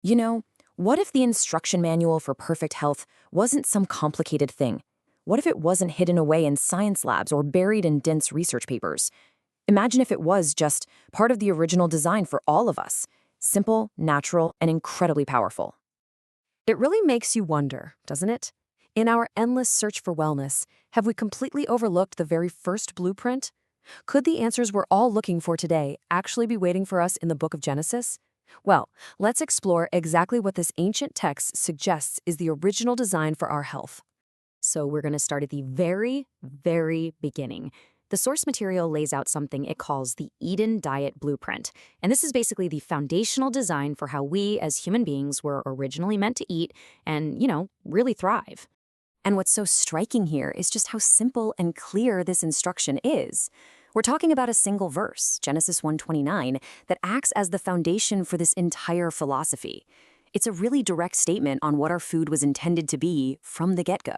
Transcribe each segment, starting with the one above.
You know, what if the instruction manual for perfect health wasn't some complicated thing? What if it wasn't hidden away in science labs or buried in dense research papers? Imagine if it was just part of the original design for all of us. Simple, natural, and incredibly powerful. It really makes you wonder, doesn't it? In our endless search for wellness, have we completely overlooked the very first blueprint? Could the answers we're all looking for today actually be waiting for us in the book of Genesis? Well, let's explore exactly what this ancient text suggests is the original design for our health. So we're going to start at the very, very beginning. The source material lays out something it calls the Eden Diet Blueprint. And this is basically the foundational design for how we as human beings were originally meant to eat and, really thrive. And what's so striking here is just how simple and clear this instruction is. We're talking about a single verse, Genesis 1:29, that acts as the foundation for this entire philosophy. It's a really direct statement on what our food was intended to be from the get-go.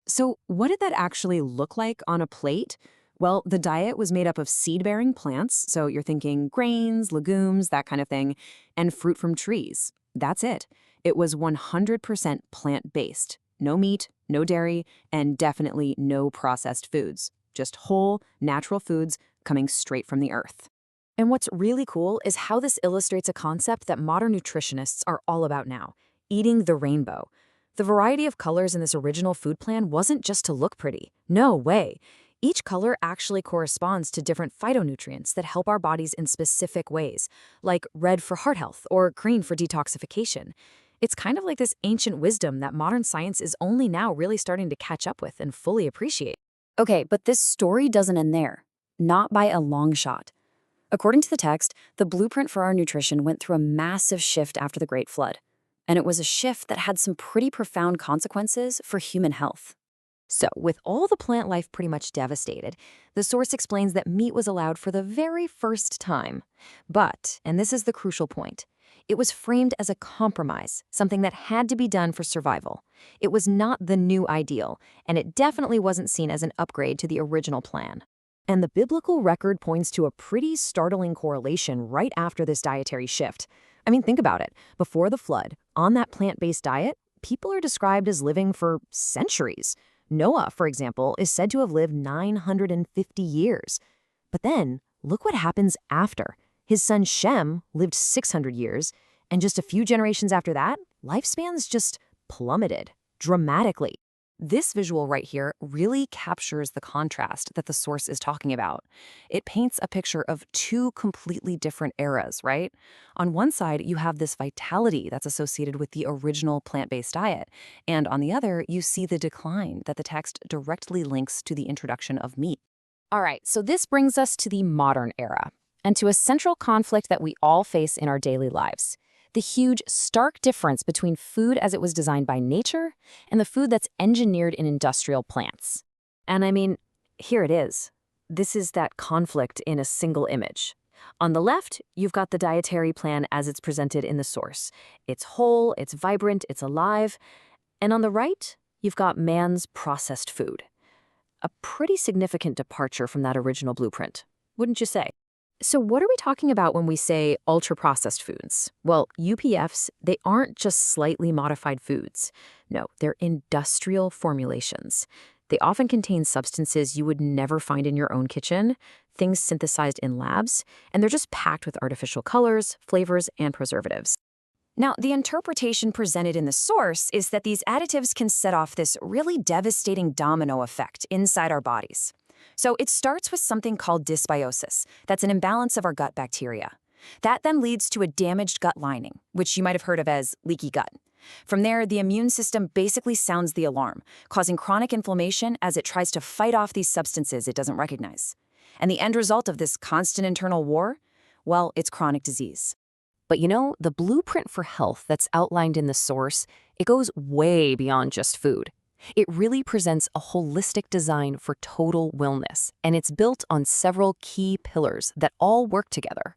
So, what did that actually look like on a plate? Well, the diet was made up of seed-bearing plants, so you're thinking grains, legumes, that kind of thing, and fruit from trees. That's it. It was 100% plant-based. No meat, no dairy, and definitely no processed foods. Just whole, natural foods coming straight from the earth. And what's really cool is how this illustrates a concept that modern nutritionists are all about now: eating the rainbow. The variety of colors in this original food plan wasn't just to look pretty. No way. Each color actually corresponds to different phytonutrients that help our bodies in specific ways, like red for heart health or green for detoxification. It's kind of like this ancient wisdom that modern science is only now really starting to catch up with and fully appreciate. Okay, but this story doesn't end there. Not by a long shot. According to the text, the blueprint for our nutrition went through a massive shift after the Great Flood. And it was a shift that had some pretty profound consequences for human health. So, with all the plant life pretty much devastated, the source explains that meat was allowed for the very first time. But, and this is the crucial point, it was framed as a compromise, something that had to be done for survival. It was not the new ideal, and it definitely wasn't seen as an upgrade to the original plan. And the biblical record points to a pretty startling correlation right after this dietary shift. I mean, think about it. Before the flood, on that plant-based diet, people are described as living for centuries. Noah, for example, is said to have lived 950 years. But then, look what happens after. His son Shem lived 600 years, and just a few generations after that, lifespans just plummeted dramatically. This visual right here really captures the contrast that the source is talking about. It paints a picture of two completely different eras, right? On one side, you have this vitality that's associated with the original plant-based diet, and on the other, you see the decline that the text directly links to the introduction of meat. All right, so this brings us to the modern era, and to a central conflict that we all face in our daily lives: the huge, stark difference between food as it was designed by nature and the food that's engineered in industrial plants. And I mean, here it is. This is that conflict in a single image. On the left, you've got the dietary plan as it's presented in the source. It's whole, it's vibrant, it's alive. And on the right, you've got man's processed food. A pretty significant departure from that original blueprint, wouldn't you say? So what are we talking about when we say ultra-processed foods? Well, UPFs, they aren't just slightly modified foods. No, they're industrial formulations. They often contain substances you would never find in your own kitchen, things synthesized in labs, and they're just packed with artificial colors, flavors, and preservatives. Now, the interpretation presented in the source is that these additives can set off this really devastating domino effect inside our bodies. So it starts with something called dysbiosis. That's an imbalance of our gut bacteria. That then leads to a damaged gut lining, which you might have heard of as leaky gut. From there, the immune system basically sounds the alarm, causing chronic inflammation as it tries to fight off these substances it doesn't recognize. And the end result of this constant internal war? Well, it's chronic disease. But the blueprint for health that's outlined in the source, it goes way beyond just food. It really presents a holistic design for total wellness, and it's built on several key pillars that all work together.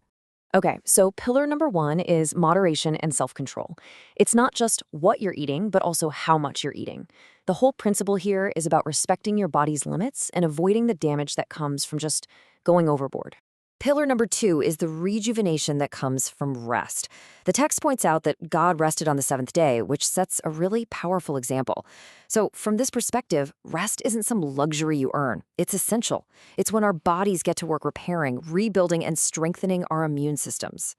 Okay, so pillar number 1 is moderation and self-control. It's not just what you're eating, but also how much you're eating. The whole principle here is about respecting your body's limits and avoiding the damage that comes from just going overboard. Pillar number 2 is the rejuvenation that comes from rest. The text points out that God rested on the seventh day, which sets a really powerful example. So, from this perspective, rest isn't some luxury you earn. It's essential. It's when our bodies get to work repairing, rebuilding, and strengthening our immune systems.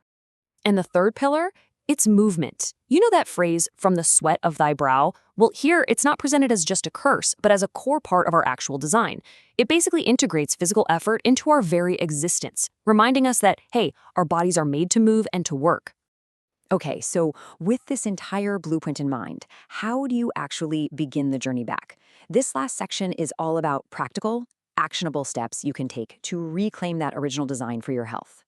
And the third pillar? It's movement. You know that phrase, from the sweat of thy brow? Well, here it's not presented as just a curse, but as a core part of our actual design. It basically integrates physical effort into our very existence, reminding us that, hey, our bodies are made to move and to work. Okay, so with this entire blueprint in mind, how do you actually begin the journey back? This last section is all about practical, actionable steps you can take to reclaim that original design for your health.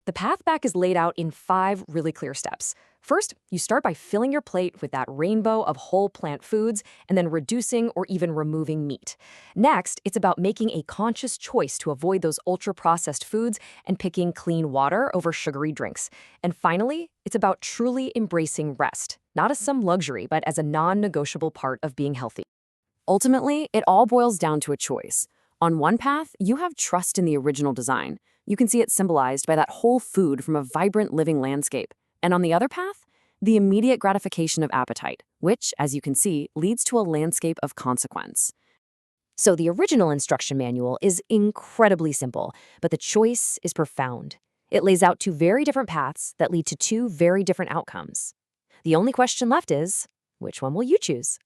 The path back is laid out in 5 really clear steps. First, you start by filling your plate with that rainbow of whole plant foods and then reducing or even removing meat. Next, it's about making a conscious choice to avoid those ultra-processed foods and picking clean water over sugary drinks. And finally, it's about truly embracing rest, not as some luxury, but as a non-negotiable part of being healthy. Ultimately, it all boils down to a choice. On one path, you have trust in the original design. You can see it symbolized by that whole food from a vibrant living landscape. And on the other path, the immediate gratification of appetite, which, as you can see, leads to a landscape of consequence. So the original instruction manual is incredibly simple, but the choice is profound. It lays out 2 very different paths that lead to 2 very different outcomes. The only question left is, which one will you choose?